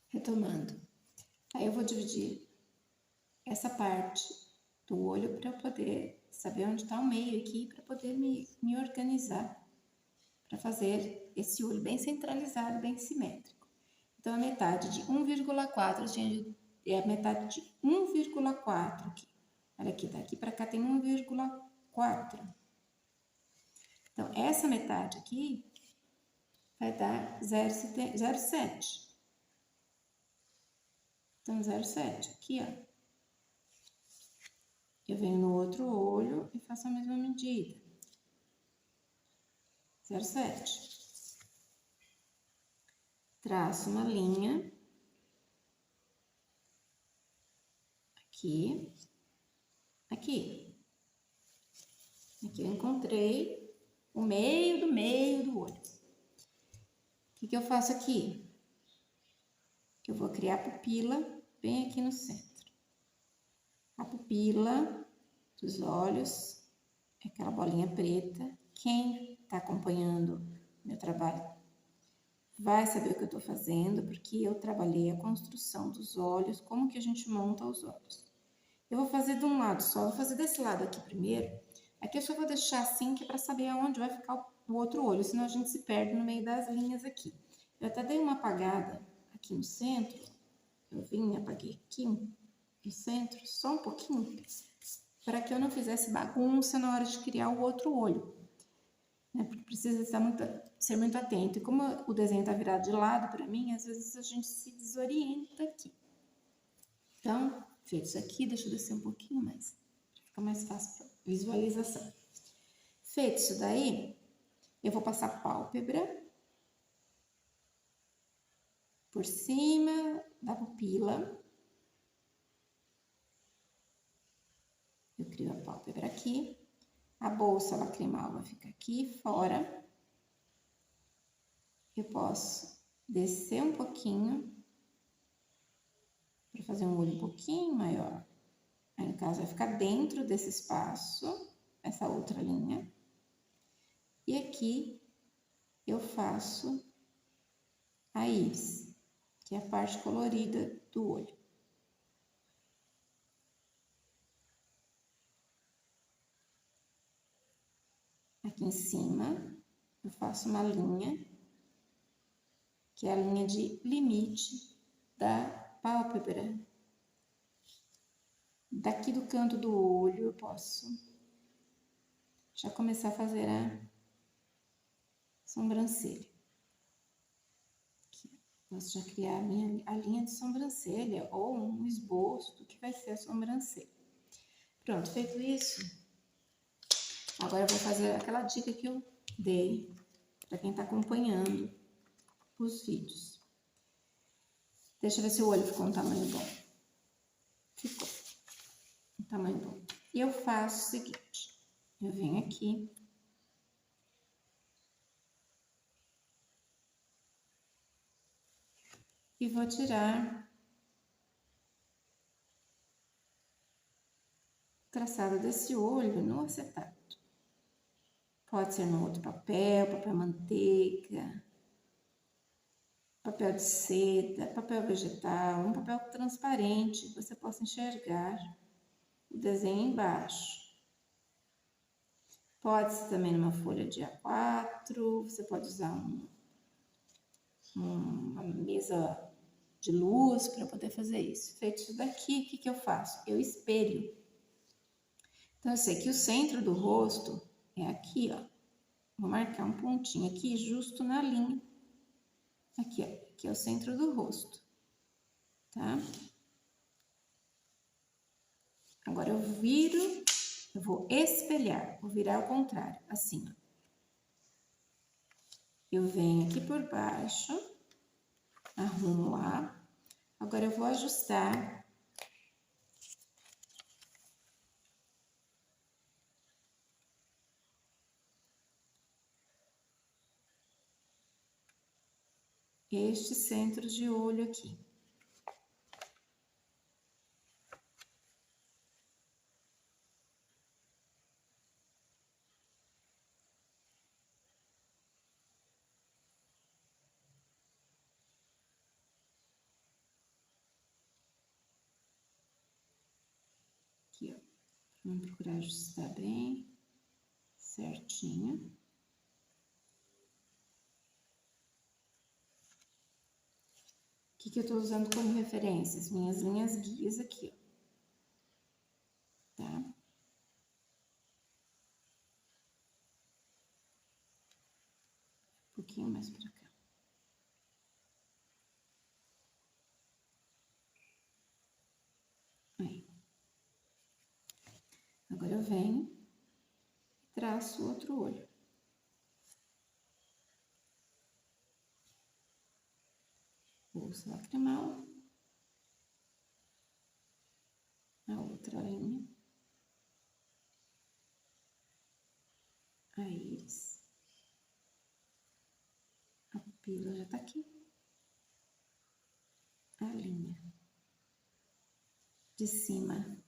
Retomando. Aí eu vou dividir essa parte do olho para eu poder saber onde está o meio aqui, para poder me organizar, para fazer esse olho bem centralizado, bem simétrico. Então, a metade de 1,4, gente, é a metade de 1,4 aqui. Olha aqui, daqui para cá tem 1,4. Então, essa metade aqui vai dar 0,7. Então, 0,7 aqui, ó. Eu venho no outro olho e faço a mesma medida. 0,7. Traço uma linha. Aqui. Aqui. Aqui eu encontrei o meio do olho. O que eu faço aqui? Eu vou criar a pupila bem aqui no centro. A pupila dos olhos é aquela bolinha preta. Quem está acompanhando meu trabalho vai saber o que eu estou fazendo, porque eu trabalhei a construção dos olhos, como que a gente monta os olhos. Eu vou fazer de um lado só, vou fazer desse lado aqui primeiro. Aqui eu só vou deixar assim, que é para saber aonde vai ficar o outro olho, senão a gente se perde no meio das linhas aqui. Eu até dei uma apagada aqui no centro. Eu vim e apaguei aqui no centro, só um pouquinho, para que eu não fizesse bagunça na hora de criar o outro olho. Né? Porque precisa ser muito atento. E como o desenho está virado de lado para mim, às vezes a gente se desorienta aqui. Então, feito isso aqui, deixa eu descer um pouquinho mais, para ficar mais fácil para visualização. Feito isso daí, eu vou passar pálpebra por cima da pupila. Eu crio a pálpebra aqui. A bolsa lacrimal vai ficar aqui fora. Eu posso descer um pouquinho para fazer um olho um pouquinho maior. Aí, no caso, vai ficar dentro desse espaço, essa outra linha. E aqui eu faço a íris, que é a parte colorida do olho. Aqui em cima, eu faço uma linha, que é a linha de limite da pálpebra. Daqui do canto do olho, eu posso já começar a fazer a sobrancelha. Aqui, posso já criar a linha de sobrancelha ou um esboço do que vai ser a sobrancelha. Pronto, feito isso, agora eu vou fazer aquela dica que eu dei para quem está acompanhando os vídeos. Deixa eu ver se o olho ficou um tamanho bom. Ficou um tamanho bom. E eu faço o seguinte, eu venho aqui. E vou tirar o traçado desse olho no acetato. Pode ser no outro papel manteiga, papel de seda, papel vegetal, um papel transparente, que você possa enxergar o desenho embaixo. Pode ser também numa folha de A4, você pode usar uma mesa de luz para poder fazer isso. Feito isso daqui, o que eu faço? Eu espelho. Então, eu sei que o centro do rosto é aqui, ó. Vou marcar um pontinho aqui, justo na linha. Aqui, ó. Aqui é o centro do rosto, tá? Agora, eu viro, eu vou espelhar. Vou virar ao contrário, assim, ó. Eu venho aqui por baixo, arrumo lá. Agora, eu vou ajustar este centro de olho aqui. Vamos procurar ajustar bem certinho. O que eu tô usando como referência? As minhas linhas guias aqui, ó. Tá? Um pouquinho mais pra cá. Aí. Agora eu venho e traço o outro olho. Bolsa lacrimal. A outra linha. A íris. A pupila já tá aqui. A linha de cima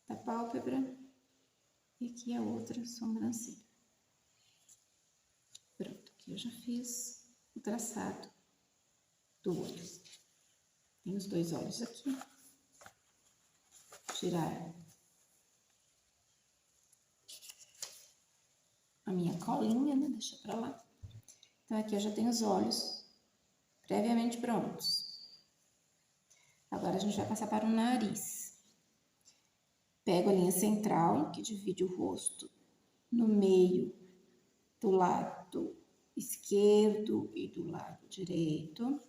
da pálpebra. E aqui a outra sobrancelha. Pronto, aqui eu já fiz o traçado do olho. Tem os dois olhos aqui. Tirar a minha colinha, né? Deixa pra lá. Então, aqui eu já tenho os olhos previamente prontos. Agora, a gente vai passar para o nariz. Pego a linha central, que divide o rosto no meio do lado esquerdo e do lado direito.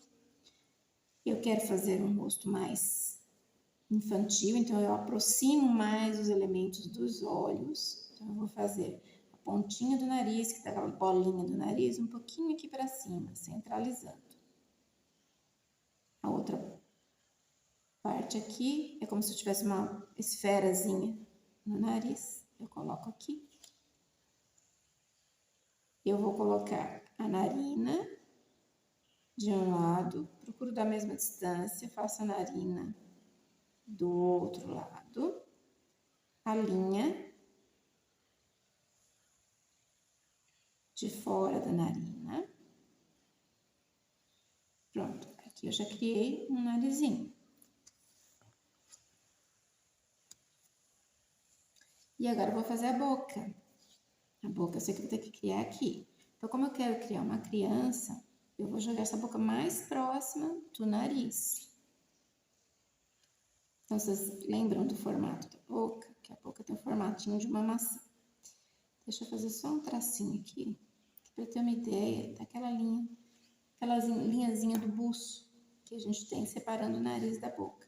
Eu quero fazer um rosto mais infantil, então eu aproximo mais os elementos dos olhos. Então, eu vou fazer a pontinha do nariz, que tá aquela bolinha do nariz, um pouquinho aqui para cima, centralizando. A outra parte aqui é como se eu tivesse uma esferazinha no nariz. Eu coloco aqui. Eu vou colocar a narina de um lado, procuro da mesma distância, faço a narina do outro lado, a linha de fora da narina. Pronto, aqui eu já criei um narizinho. E agora eu vou fazer a boca. A boca eu sei que vou ter que criar aqui. Então, como eu quero criar uma criança, eu vou jogar essa boca mais próxima do nariz. Então, vocês lembram do formato da boca? Que a boca tem o formatinho de uma maçã. Deixa eu fazer só um tracinho aqui, para ter uma ideia daquela linha, aquela linhazinha do buço que a gente tem separando o nariz da boca.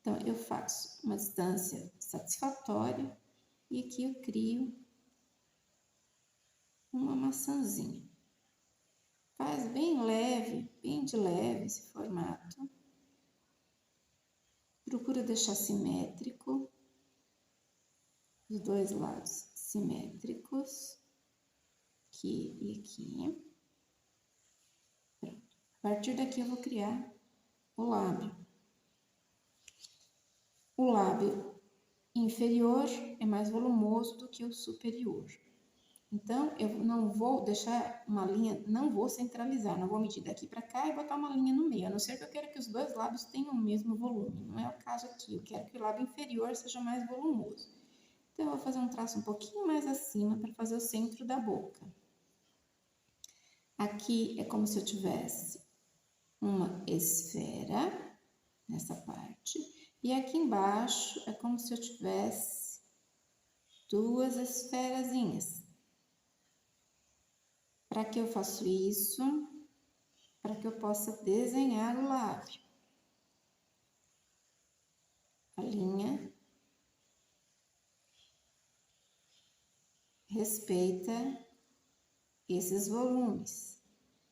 Então, eu faço uma distância satisfatória e aqui eu crio uma maçãzinha. Faz bem leve, bem de leve esse formato. Procura deixar simétrico, os dois lados simétricos, aqui e aqui. Pronto. A partir daqui eu vou criar o lábio. O lábio inferior é mais volumoso do que o superior. Então, eu não vou deixar uma linha, não vou centralizar, não vou medir daqui para cá e botar uma linha no meio, a não ser que eu queira que os dois lábios tenham o mesmo volume. Não é o caso aqui, eu quero que o lábio inferior seja mais volumoso. Então, eu vou fazer um traço um pouquinho mais acima para fazer o centro da boca. Aqui é como se eu tivesse uma esfera nessa parte. E aqui embaixo é como se eu tivesse duas esferazinhas. Para que eu faço isso? Para que eu possa desenhar o lábio. A linha respeita esses volumes.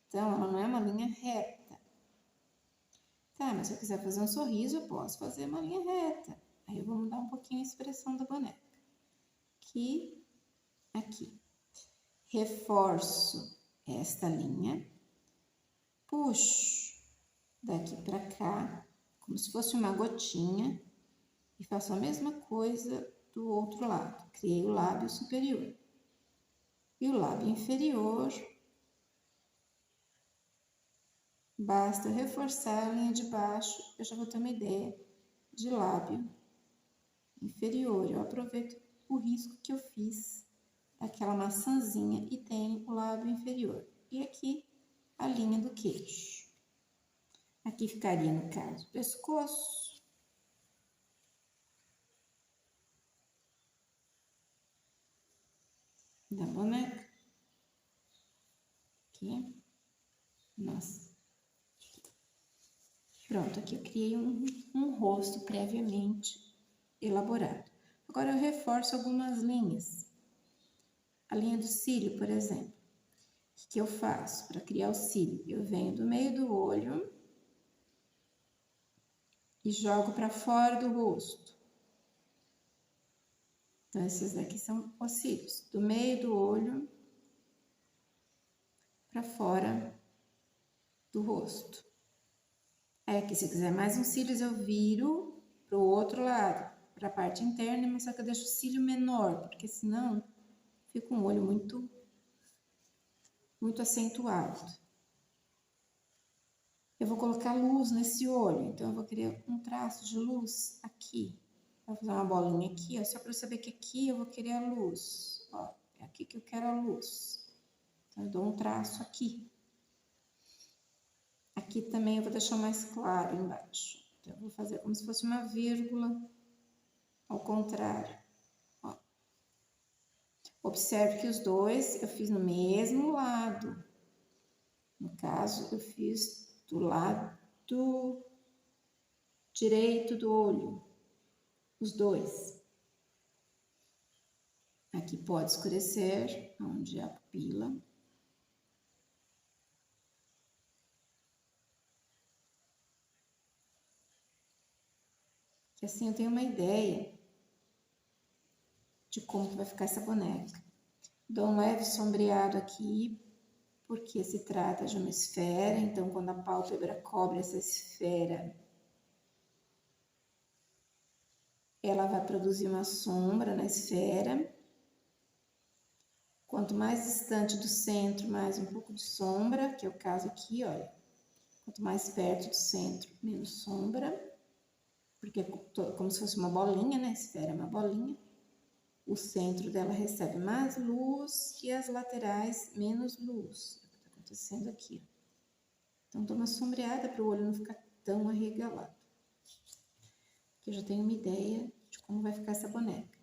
Então, ela não é uma linha reta. Tá, mas se eu quiser fazer um sorriso, eu posso fazer uma linha reta. Aí eu vou mudar um pouquinho a expressão da boneca. Aqui, aqui. Reforço esta linha, puxo daqui para cá, como se fosse uma gotinha, e faço a mesma coisa do outro lado. Criei o lábio superior. E o lábio inferior, basta eu reforçar a linha de baixo, eu já vou ter uma ideia de lábio inferior. Eu aproveito o risco que eu fiz daquela maçãzinha e tenho o lábio inferior. E aqui a linha do queixo. Aqui ficaria, no caso, o pescoço. Da boneca. Aqui. Nossa. Pronto, aqui eu criei um rosto previamente elaborado. Agora eu reforço algumas linhas. A linha do cílio, por exemplo. O que eu faço para criar o cílio? Eu venho do meio do olho e jogo para fora do rosto. Então, esses daqui são os cílios. Do meio do olho para fora do rosto. Aí aqui, se eu quiser mais uns cílios, eu viro para o outro lado, para a parte interna, mas só que eu deixo o cílio menor, porque senão fica um olho muito acentuado. Eu vou colocar luz nesse olho, então eu vou criar um traço de luz aqui. Vou fazer uma bolinha aqui, ó, só para eu saber que aqui eu vou querer a luz. Ó, é aqui que eu quero a luz. Então, eu dou um traço aqui. Aqui também eu vou deixar mais claro embaixo. Então, eu vou fazer como se fosse uma vírgula ao contrário. Ó. Observe que os dois eu fiz no mesmo lado. No caso, eu fiz do lado direito do olho. Os dois. Aqui pode escurecer, onde é a pupila. Que assim eu tenho uma ideia de como que vai ficar essa boneca. Dou um leve sombreado aqui, porque se trata de uma esfera, então quando a pálpebra cobre essa esfera, ela vai produzir uma sombra na esfera. Quanto mais distante do centro, mais um pouco de sombra, que é o caso aqui, olha. Quanto mais perto do centro, menos sombra. Porque é como se fosse uma bolinha, né? A esfera é uma bolinha. O centro dela recebe mais luz e as laterais menos luz. É o que está acontecendo aqui. Então, dou uma sombreada para o olho não ficar tão arregalado. Aqui eu já tenho uma ideia de como vai ficar essa boneca.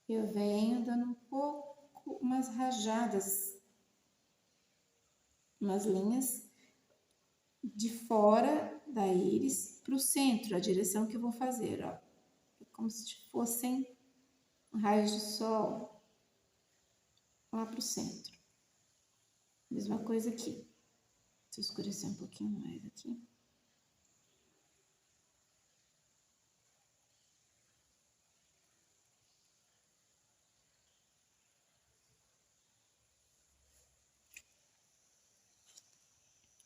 Eu venho dando um pouco, umas rajadas, umas linhas de fora da íris para o centro, a direção que eu vou fazer, ó. É como se fossem raios de sol lá para o centro. Mesma coisa aqui. Deixa eu escurecer um pouquinho mais aqui.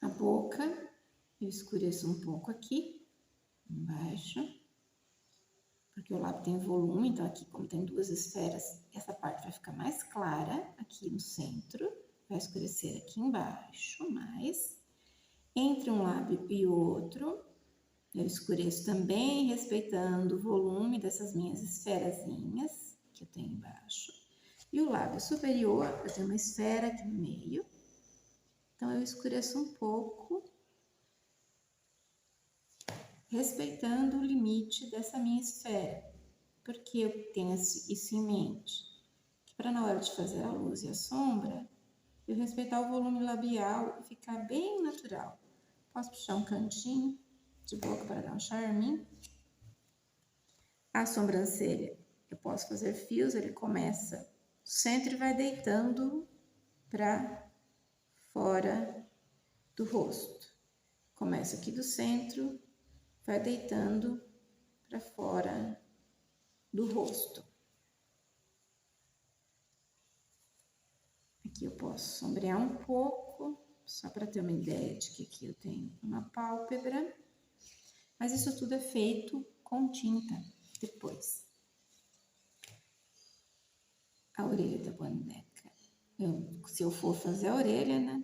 A boca, eu escureço um pouco aqui, embaixo, porque o lábio tem volume, então aqui, como tem duas esferas, essa parte vai ficar mais clara aqui no centro, vai escurecer aqui embaixo mais. Entre um lábio e outro, eu escureço também, respeitando o volume dessas minhas esferazinhas que eu tenho embaixo. E o lábio superior, eu tenho uma esfera aqui no meio, então eu escureço um pouco, respeitando o limite dessa minha esfera. Porque eu tenho isso em mente? Que para na hora de fazer a luz e a sombra, eu respeitar o volume labial e ficar bem natural. Posso puxar um cantinho de boca para dar um charminho. A sobrancelha, eu posso fazer fios, ele começa do centro e vai deitando para fora do rosto. Começa aqui do centro, vai deitando para fora do rosto. Aqui eu posso sombrear um pouco, só para ter uma ideia de que aqui eu tenho uma pálpebra. Mas isso tudo é feito com tinta depois. A orelha da boneca. Se eu for fazer a orelha, né?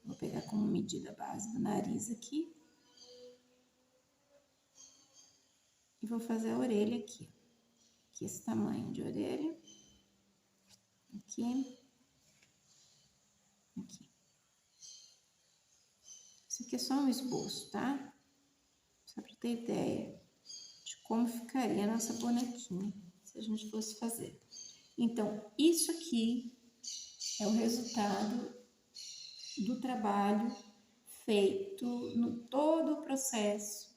Vou pegar como medida a base do nariz aqui. E e vou fazer a orelha aqui. Aqui esse tamanho de orelha. Aqui. Aqui. Isso aqui é só um esboço, tá? Só para ter ideia de como ficaria a nossa bonequinha, se a gente fosse fazer. Então, isso aqui é o resultado do trabalho feito no todo o processo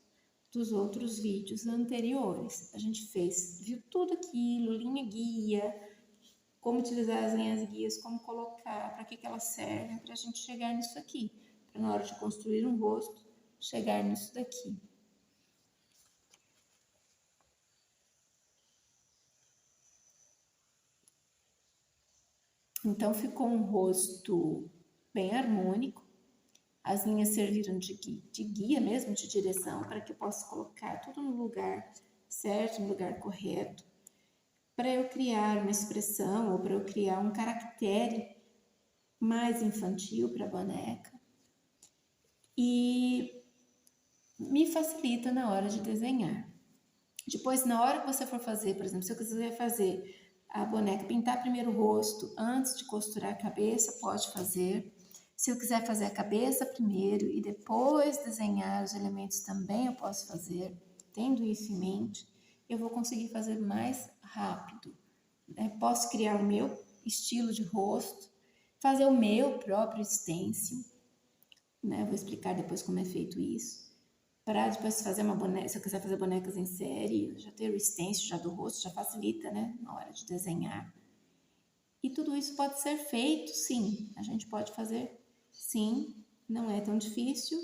dos outros vídeos anteriores. A gente viu tudo aquilo, linha guia, como utilizar as linhas guias, como colocar, para que elas servem, para a gente chegar nisso aqui. Para na hora de construir um rosto, chegar nisso daqui. Então, ficou um rosto bem harmônico. As linhas serviram de guia mesmo, de direção, para que eu possa colocar tudo no lugar certo, no lugar correto. Para eu criar uma expressão ou para eu criar um caractere mais infantil para a boneca. E me facilita na hora de desenhar. Depois, na hora que você for fazer, por exemplo, se eu quiser fazer a boneca, pintar primeiro o rosto antes de costurar a cabeça, pode fazer. Se eu quiser fazer a cabeça primeiro e depois desenhar os elementos também, eu posso fazer. Tendo isso em mente, eu vou conseguir fazer mais rápido. Posso criar o meu estilo de rosto, fazer o meu próprio stencil, né? Vou explicar depois como é feito isso. Para depois fazer uma boneca, se eu quiser fazer bonecas em série, já ter o stencil já do rosto, já facilita, né? Na hora de desenhar. E tudo isso pode ser feito, sim. A gente pode fazer, sim. Não é tão difícil.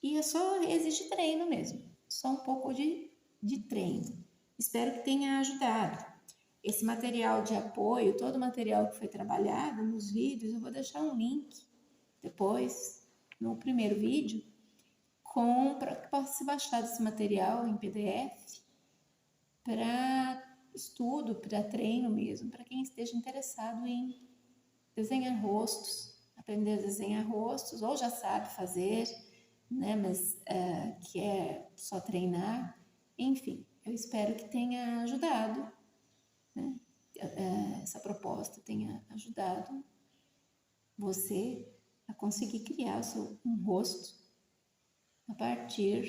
E é só exige treino mesmo. Só um pouco de treino. Espero que tenha ajudado. Esse material de apoio, todo o material que foi trabalhado nos vídeos, eu vou deixar um link depois, no primeiro vídeo, para que possa se baixar desse material em PDF para estudo, para treino mesmo, para quem esteja interessado em desenhar rostos, aprender a desenhar rostos, ou já sabe fazer, né, mas quer só treinar. Enfim, eu espero que tenha ajudado, né, essa proposta tenha ajudado você a conseguir criar um rosto a partir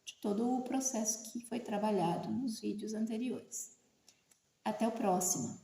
de todo o processo que foi trabalhado nos vídeos anteriores. Até o próximo!